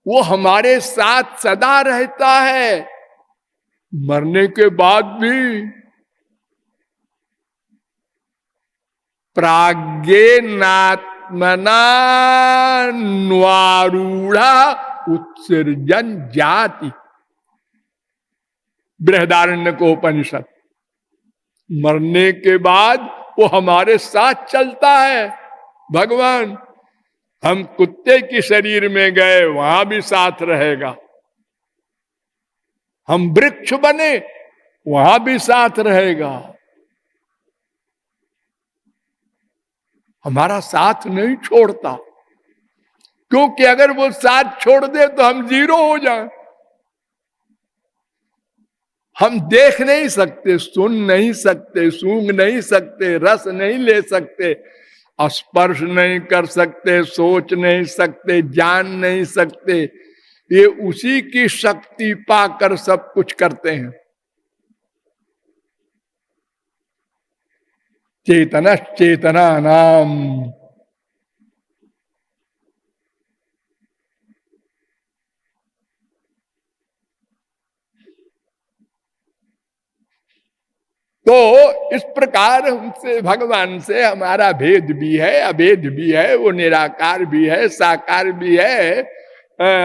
वो हमारे साथ सदा रहता है, मरने के बाद भी। प्राज्ञेनात्मना न्वारूढ़ा उत्सर्जन जाति। बृहदारण्यकोपनिषद। मरने के बाद वो हमारे साथ चलता है भगवान। हम कुत्ते की शरीर में गए, वहां भी साथ रहेगा। हम वृक्ष बने, वहां भी साथ रहेगा। हमारा साथ नहीं छोड़ता, क्योंकि अगर वो साथ छोड़ दे तो हम जीरो हो जाएं। हम देख नहीं सकते, सुन नहीं सकते, सूंघ नहीं सकते, रस नहीं ले सकते, स्पर्श नहीं कर सकते, सोच नहीं सकते, जान नहीं सकते। ये उसी की शक्ति पाकर सब कुछ करते हैं। चेतना चेतना नाम। तो इस प्रकार हमसे, भगवान से हमारा भेद भी है, अभेद भी है, वो निराकार भी है, साकार भी है।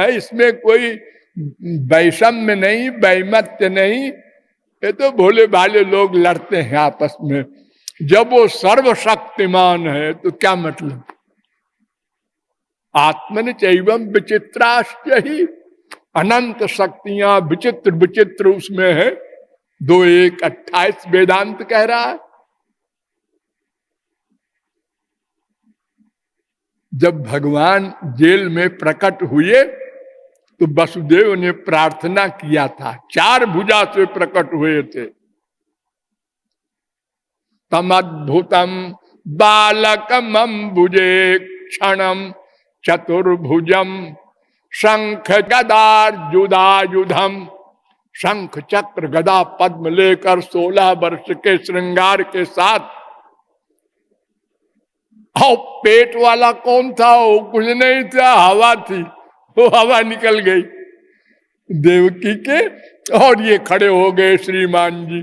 इसमें कोई वैषम्य नहीं, वैमत्य नहीं। ये तो भोले भाले लोग लड़ते हैं आपस में। जब वो सर्वशक्तिमान है तो क्या मतलब। आत्मन चैवम विचित्राश्च ही, अनंत शक्तियां विचित्र विचित्र उसमें है। 2:1:28 वेदांत कह रहा है। जब भगवान जेल में प्रकट हुए तो वसुदेव ने प्रार्थना किया था, 4 भुजा से प्रकट हुए थे। तमद्भुतम बालकम अम्बुजे क्षणम चतुर्भुजम शंख गदार्जुदायुधम। शंख चक्र गदा पद्म लेकर 16 वर्ष के श्रृंगार के साथ। और पेट वाला कौन था? वो कुछ नहीं था, हवा थी। वो हवा निकल गई देवकी के, और ये खड़े हो गए श्रीमान जी।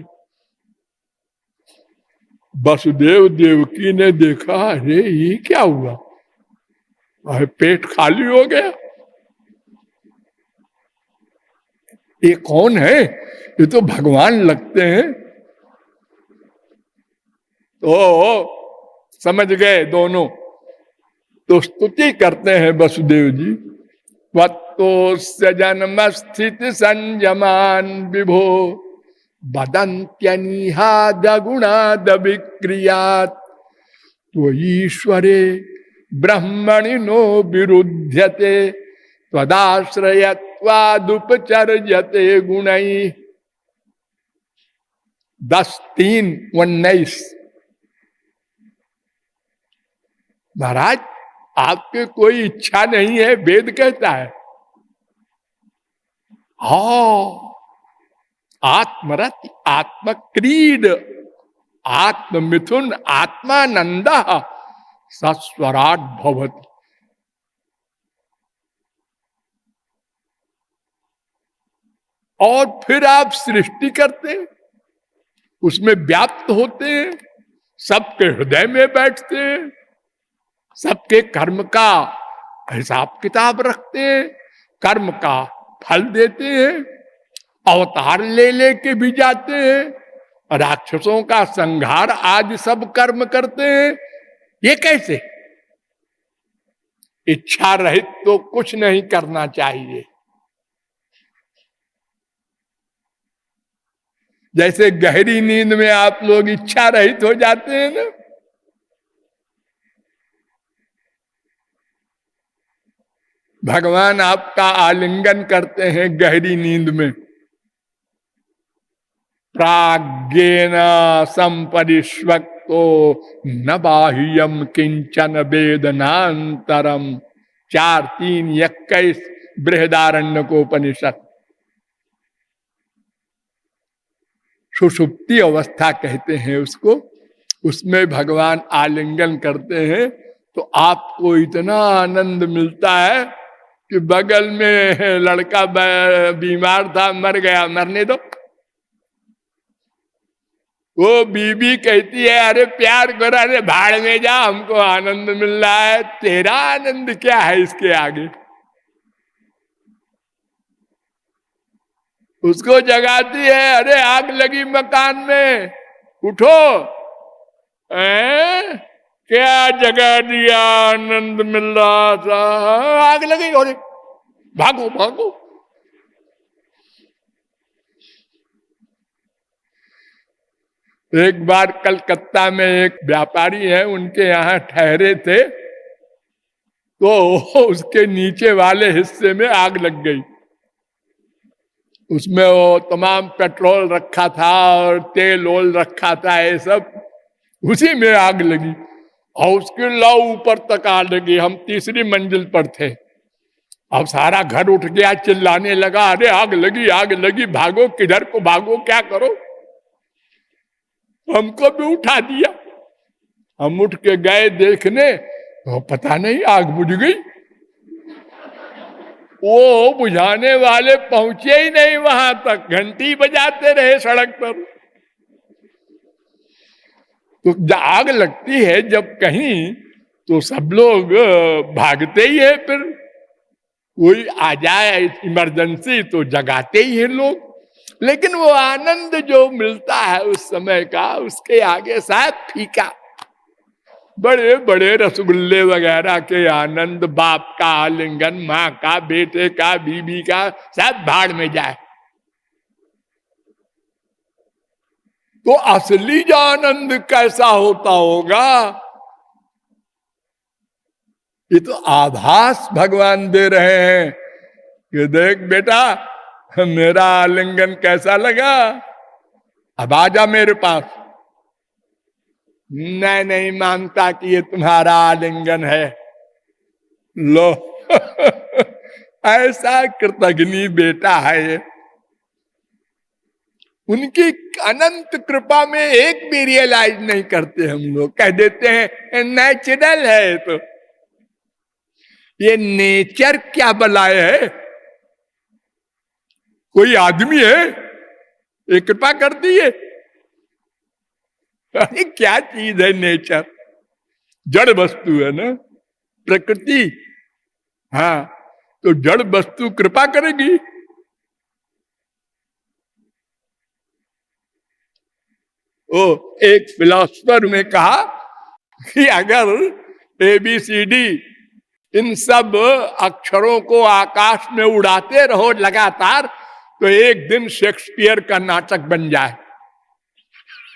वसुदेव देवकी ने देखा, अरे ये क्या हुआ? अरे पेट खाली हो गया। ये कौन है? ये तो भगवान लगते हैं। तो समझ गए दोनों। तो स्तुति करते हैं वसुदेव जी। त्वत्तोस्य जन्म स्थिति संयमान विभो वदन्त्यनिहाद गुणाद विक्रियात् त्वयीश्वरे ब्रह्मणि नो विरुध्यते त्वदाश्रयत्वादुपचर्यते गुणैः। 10:3-19। महाराज, आपके कोई इच्छा नहीं है, वेद कहता है। आत्मरत आत्मक्रीड आत्ममिथुन आत्मानंद सस्वराट भवति। और फिर आप सृष्टि करते हैं, उसमें व्याप्त होते हैं, सबके हृदय में बैठते हैं, सबके कर्म का हिसाब किताब रखते हैं, कर्म का फल देते हैं, अवतार ले लेके भी जाते हैं, राक्षसों का संहार आदि सब कर्म करते हैं। ये कैसे? इच्छा रहित तो कुछ नहीं करना चाहिए। जैसे गहरी नींद में आप लोग इच्छा रहित हो जाते हैं ना, भगवान आपका आलिंगन करते हैं गहरी नींद में। प्राज्ञेन संपरिष्वक्तो न बाह्यम किंचन वेदनांतरम। 4:3-21 बृहदारण्यकोपनिषद। सुषुप्ति अवस्था कहते हैं उसको। उसमें भगवान आलिंगन करते हैं तो आपको इतना आनंद मिलता है कि बगल में लड़का बीमार था, मर गया, मरने दो। वो बीबी कहती है, अरे प्यार करो, अरे भाड़ में जा, हमको आनंद मिल रहा है। तेरा आनंद क्या है इसके आगे? उसको जगाती है, अरे आग लगी मकान में, उठो। क्या जगा दिया, आनंद मिल रहा था, आग लगी, अरे भागो भागो। एक बार कलकत्ता में एक व्यापारी है, उनके यहाँ ठहरे थे, तो उसके नीचे वाले हिस्से में आग लग गई। उसमें वो तमाम पेट्रोल रखा था और तेल ओल रखा था, ये सब उसी में आग लगी और उसके लौ ऊपर तक आग लगी। हम तीसरी मंजिल पर थे। अब सारा घर उठ गया, चिल्लाने लगा, अरे आग लगी आग लगी, भागो, किधर को भागो, क्या करो। हमको भी उठा दिया। हम उठ के गए देखने, तो पता नहीं आग बुझ गई। वो बुझाने वाले पहुंचे ही नहीं वहां तक, घंटी बजाते रहे सड़क पर। तो आग लगती है जब कहीं, तो सब लोग भागते ही है, फिर कोई आ जाए इमरजेंसी तो जगाते ही है लोग। लेकिन वो आनंद जो मिलता है उस समय का, उसके आगे शायद फीका। बड़े बड़े रसगुल्ले वगैरह के आनंद, बाप का आलिंगन, माँ का, बेटे का, बीबी का, शायद भाड़ में जाए। तो असली जो आनंद कैसा होता होगा, ये तो आभास भगवान दे रहे हैं कि देख बेटा, मेरा आलिंगन कैसा लगा, अब आजा मेरे पास। मैं नहीं मानता कि ये तुम्हारा आलिंगन है। लो ऐसा कृतज्ञ बेटा है ये। उनकी अनंत कृपा में एक भी रियलाइज नहीं करते हम लोग, कह देते हैं नेचुरल है। तो ये नेचर क्या बलाए है? कोई आदमी है, ये कृपा कर दी है? अरे क्या चीज है नेचर? जड़ वस्तु है ना, प्रकृति। हाँ, तो जड़ वस्तु कृपा करेगी? ओ एक फिलोसफर ने कहा कि अगर ABCD इन सब अक्षरों को आकाश में उड़ाते रहो लगातार, तो एक दिन शेक्सपियर का नाटक बन जाए।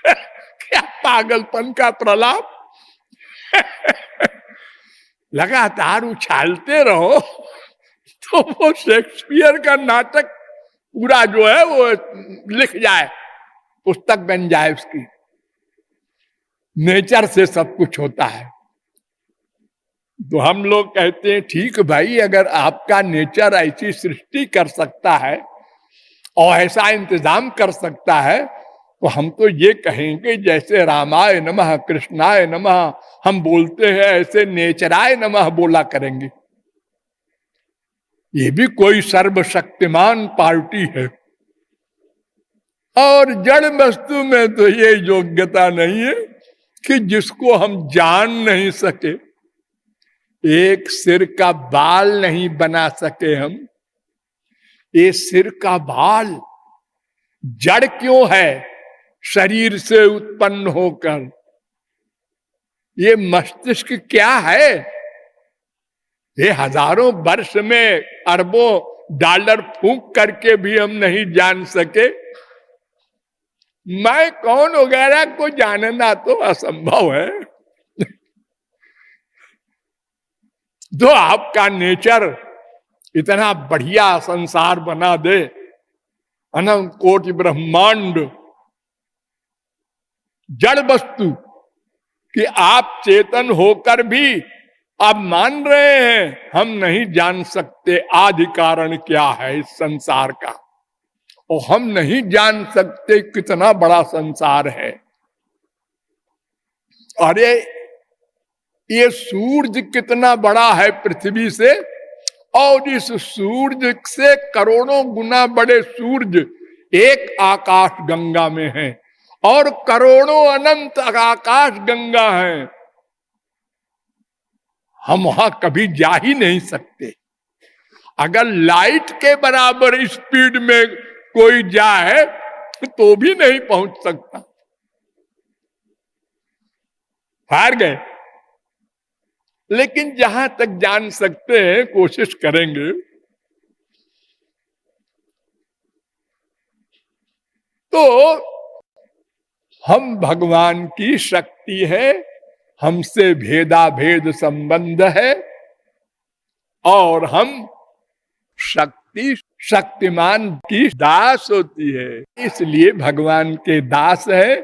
क्या पागलपन का प्रलाप। लगातार उछालते रहो तो वो शेक्सपियर का नाटक पूरा जो है वो लिख जाए, पुस्तक बन जाए उसकी। नेचर से सब कुछ होता है। तो हम लोग कहते हैं ठीक भाई, अगर आपका नेचर ऐसी सृष्टि कर सकता है और ऐसा इंतजाम कर सकता है, तो हम तो ये कहेंगे जैसे रामाय नमः कृष्णाय नमः हम बोलते हैं, ऐसे नेचराय नमः बोला करेंगे। ये भी कोई सर्वशक्तिमान पार्टी है। और जड़ वस्तु में तो ये योग्यता नहीं है कि जिसको हम जान नहीं सके, एक सिर का बाल नहीं बना सके हम। ये सिर का बाल जड़ क्यों है? शरीर से उत्पन्न होकर। ये मस्तिष्क क्या है? ये हजारों वर्ष में अरबों डॉलर फूंक करके भी हम नहीं जान सके। मैं कौन वगैरह को जानना तो असंभव है। जो आपका नेचर इतना बढ़िया संसार बना दे, अनंत कोटि ब्रह्मांड, जड़ वस्तु, कि आप चेतन होकर भी आप मान रहे हैं हम नहीं जान सकते आदि कारण क्या है इस संसार का, और हम नहीं जान सकते कितना बड़ा संसार है। अरे ये सूरज कितना बड़ा है पृथ्वी से, और इस सूरज से करोड़ों गुना बड़े सूरज एक आकाश गंगा में हैं, और करोड़ों अनंत आकाश गंगा हैं। हम वहां कभी जा ही नहीं सकते। अगर लाइट के बराबर स्पीड में कोई जाए तो भी नहीं पहुंच सकता, हार गए। लेकिन जहां तक जान सकते हैं कोशिश करेंगे। तो हम भगवान की शक्ति है, हमसे भेदा भेद संबंध है, और हम शक्तिमान की दास होती है, इसलिए भगवान के दास है।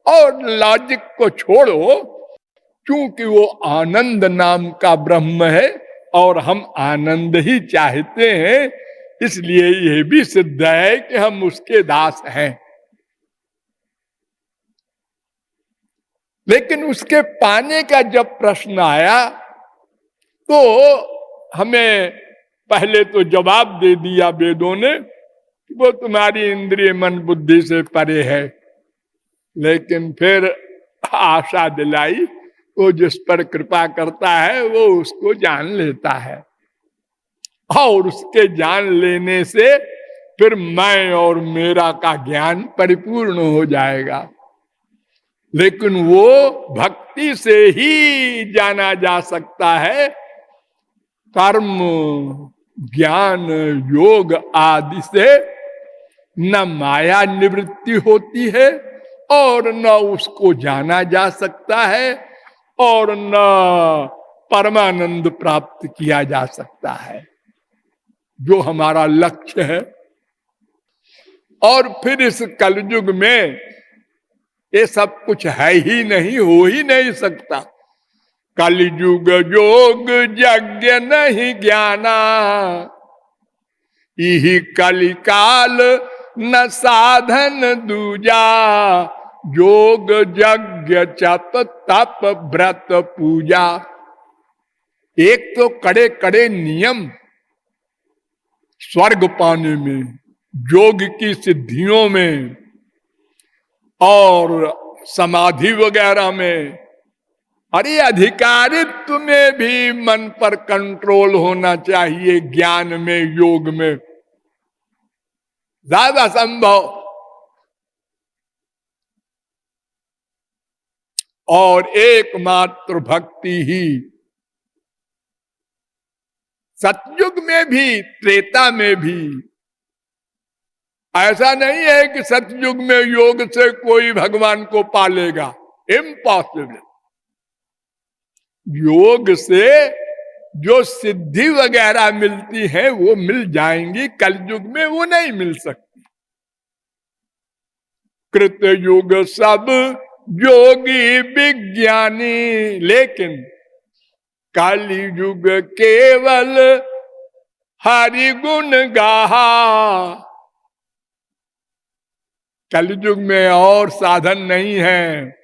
और लॉजिक को छोड़ो, क्योंकि वो आनंद नाम का ब्रह्म है और हम आनंद ही चाहते हैं, इसलिए यह भी सिद्ध है कि हम उसके दास हैं। लेकिन उसके पाने का जब प्रश्न आया तो हमें पहले तो जवाब दे दिया वेदों ने कि वो तुम्हारी इंद्रिय मन बुद्धि से परे है। लेकिन फिर आशा दिलाई, वो जिस पर कृपा करता है वो उसको जान लेता है, और उसके जान लेने से फिर मैं और मेरा का ज्ञान परिपूर्ण हो जाएगा। लेकिन वो भक्ति से ही जाना जा सकता है। कर्म ज्ञान योग आदि से न माया निवृत्ति होती है और न उसको जाना जा सकता है और न परमानंद प्राप्त किया जा सकता है, जो हमारा लक्ष्य है। और फिर इस कलयुग में ये सब कुछ है ही नहीं, हो ही नहीं सकता। कलयुग जोग यज्ञ नहीं ज्ञाना, यही कलिकाल न साधन दूजा। योग यज्ञ जप तप व्रत पूजा, एक तो कड़े कड़े नियम स्वर्ग पाने में, योग की सिद्धियों में और समाधि वगैरह में। अरे अधिकारित्व में भी मन पर कंट्रोल होना चाहिए, ज्ञान में योग में ज्यादा संभव। और एकमात्र भक्ति ही, सतयुग में भी त्रेता में भी। ऐसा नहीं है कि सतयुग में योग से कोई भगवान को पालेगा, इम्पॉसिबल। योग से जो सिद्धि वगैरह मिलती है वो मिल जाएंगी, कलयुग में वो नहीं मिल सकती। कृत युग सब योगी विज्ञानी, लेकिन कलयुग केवल हरि गुण गाहा। कलयुग में और साधन नहीं है।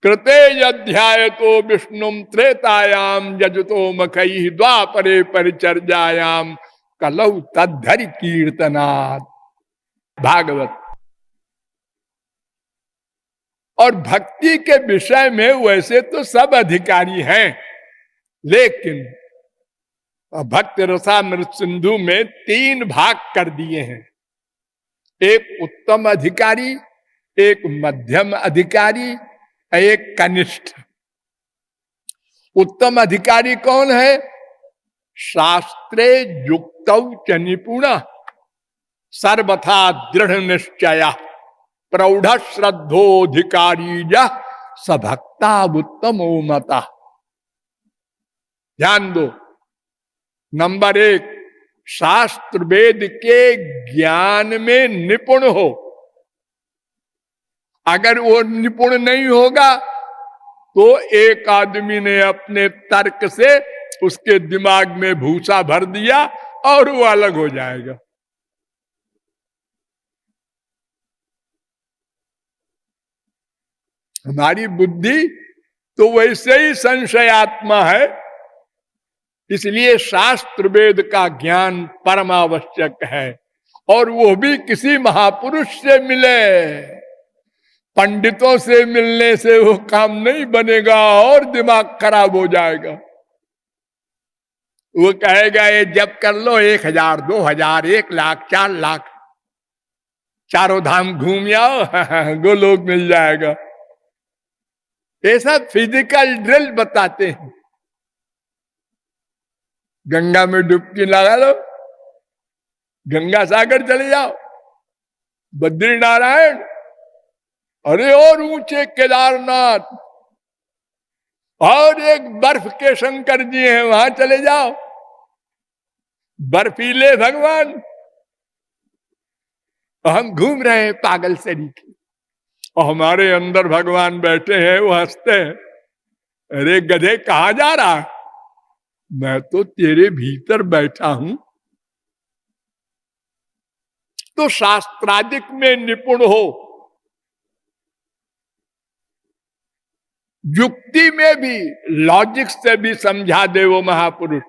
कृते अध्याय तो विष्णु त्रेतायाम यजतो मखई द्वापरे परिचर्यायाम कलौ तद्धरि कीर्तनात्, भागवत। और भक्ति के विषय में वैसे तो सब अधिकारी हैं, लेकिन भक्त रसामृत सिंधु में 3 भाग कर दिए हैं। एक उत्तम अधिकारी, एक मध्यम अधिकारी, एक कनिष्ठ। उत्तम अधिकारी कौन है? शास्त्रे युक्तौ च निपुण, सर्वथा दृढ़ निश्चय, प्रौढ़ श्रद्धोधिकारी सभक्ता उत्तमो मता। ध्यान दो, नंबर 1, शास्त्र वेद के ज्ञान में निपुण हो। अगर वो निपुण नहीं होगा तो एक आदमी ने अपने तर्क से उसके दिमाग में भूसा भर दिया और वो अलग हो जाएगा। हमारी बुद्धि तो वैसे ही संशयात्मा है, इसलिए शास्त्र वेद का ज्ञान परमावश्यक है। और वो भी किसी महापुरुष से मिले, पंडितों से मिलने से वो काम नहीं बनेगा और दिमाग खराब हो जाएगा। वो कहेगा ये जब कर लो 1000, 2000, 1,00,000, 4,00,000, चारों धाम घूम आओ गोलोक मिल जाएगा। ये सब फिजिकल ड्रिल बताते हैं। गंगा में डुबकी लगा लो, गंगा सागर चले जाओ, बद्री नारायण, अरे और ऊंचे केदारनाथ, और एक बर्फ के शंकर जी हैं वहां चले जाओ, बर्फीले भगवान। हम घूम रहे हैं पागल तरीके, और हमारे अंदर भगवान बैठे हैं, वो हंसते हैं, अरे गधे कहां जा रहा है, मैं तो तेरे भीतर बैठा हूं। तो शास्त्रादिक में निपुण हो, युक्ति में भी, लॉजिक से भी समझा दे वो महापुरुष,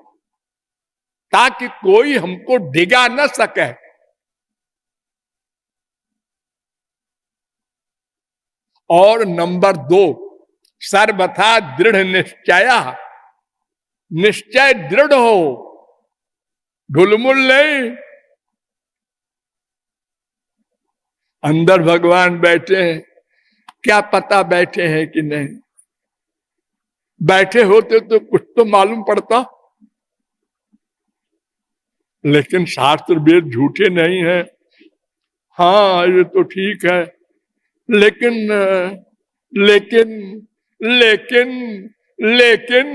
ताकि कोई हमको डिगा न सके। और नंबर 2, सर्वथा दृढ़ निश्चय, निश्चय दृढ़ हो, ढुलमुल नहीं। अंदर भगवान बैठे हैं, क्या पता बैठे हैं कि नहीं, बैठे होते तो कुछ तो मालूम पड़ता। लेकिन शास्त्र वेद झूठे नहीं है। हाँ ये तो ठीक है, लेकिन लेकिन लेकिन लेकिन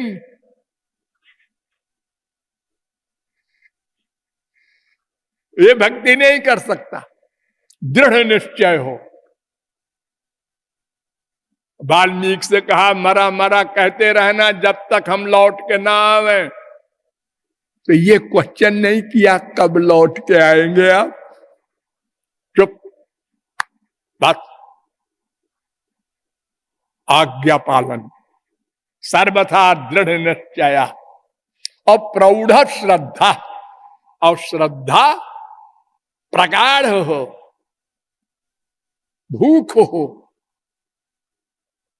ये भक्ति नहीं कर सकता। दृढ़ निश्चय हो। वाल्मीकि से कहा मरा मरा कहते रहना जब तक हम लौट के ना आवे। तो ये क्वेश्चन नहीं किया कब लौट के आएंगे आप, चुप, बस आज्ञा पालन, सर्वथा दृढ़ निश्चय, और प्रौढ़ श्रद्धा, और श्रद्धा प्रगाढ़ हो, भूख हो,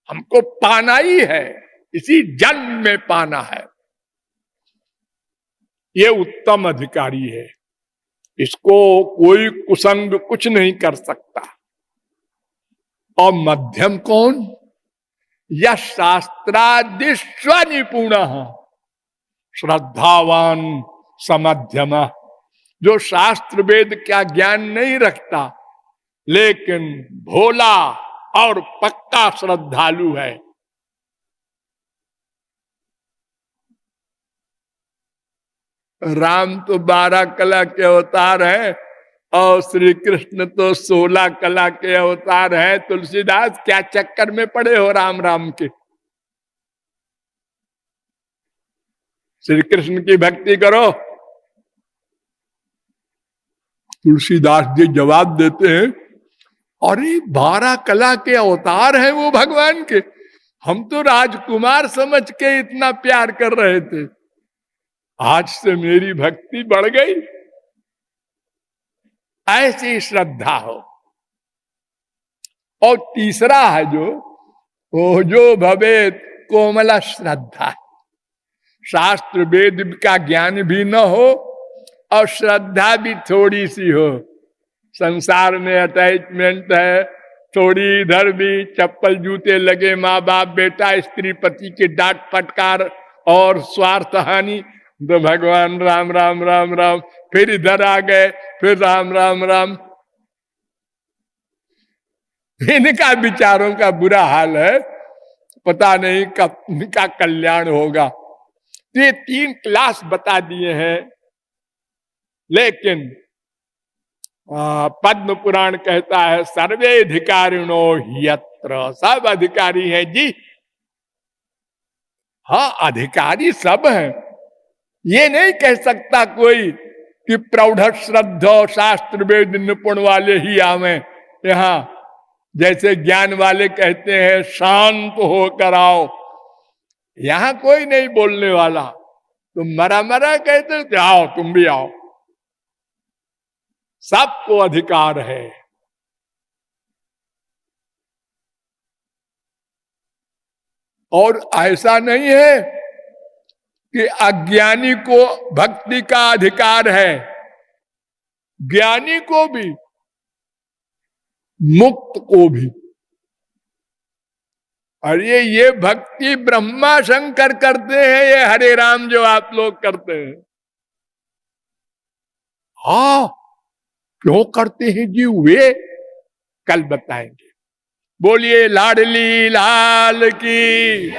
हमको पाना ही है, इसी जन्म में पाना है। ये उत्तम अधिकारी है, इसको कोई कुसंग कुछ नहीं कर सकता। और मध्यम कौन, यह शास्त्रादिस्व निपुण, श्रद्धावान समध्यम, जो शास्त्र वेद का ज्ञान नहीं रखता लेकिन भोला और पक्का श्रद्धालु है। राम तो 12 कला के अवतार हैं और श्री कृष्ण तो 16 कला के अवतार हैं। तुलसीदास क्या चक्कर में पड़े हो राम राम के। श्री कृष्ण की भक्ति करो। तुलसीदास जी जवाब देते हैं, अरे 12 कला के अवतार हैं वो भगवान के, हम तो राजकुमार समझ के इतना प्यार कर रहे थे, आज से मेरी भक्ति बढ़ गई। ऐसी श्रद्धा हो। और तीसरा है जो भवेत कोमला श्रद्धा, शास्त्र वेद का ज्ञान भी न हो और श्रद्धा भी थोड़ी सी हो। संसार में अटैचमेंट है थोड़ी, इधर भी चप्पल जूते लगे, माँ बाप बेटा स्त्री पति के डांट फटकार और स्वार्थ हानि, तो भगवान राम राम राम राम, फिर इधर आ गए, फिर राम राम राम। इनका विचारों का बुरा हाल है, पता नहीं कब इनका कल्याण होगा। तो ये 3 क्लास बता दिए हैं। लेकिन पद्म पुराण कहता है सर्वे अधिकारिणो यत्र, सब अधिकारी हैं जी। हाँ अधिकारी सब हैं, ये नहीं कह सकता कोई कि प्रौढ़ श्रद्धा शास्त्र वेद निपुण वाले ही आवे यहाँ, जैसे ज्ञान वाले कहते हैं शांत होकर आओ, यहां कोई नहीं बोलने वाला। तुम मरा मरा कहते थे, आओ तुम भी आओ, सबको अधिकार है। और ऐसा नहीं है कि अज्ञानी को भक्ति का अधिकार है, ज्ञानी को भी, मुक्त को भी। और ये भक्ति ब्रह्मा शंकर करते हैं, ये हरे राम जो आप लोग करते हैं। हाँ, क्यों करते हैं जी वे, कल बताएंगे। बोलिए लाडली लाल की।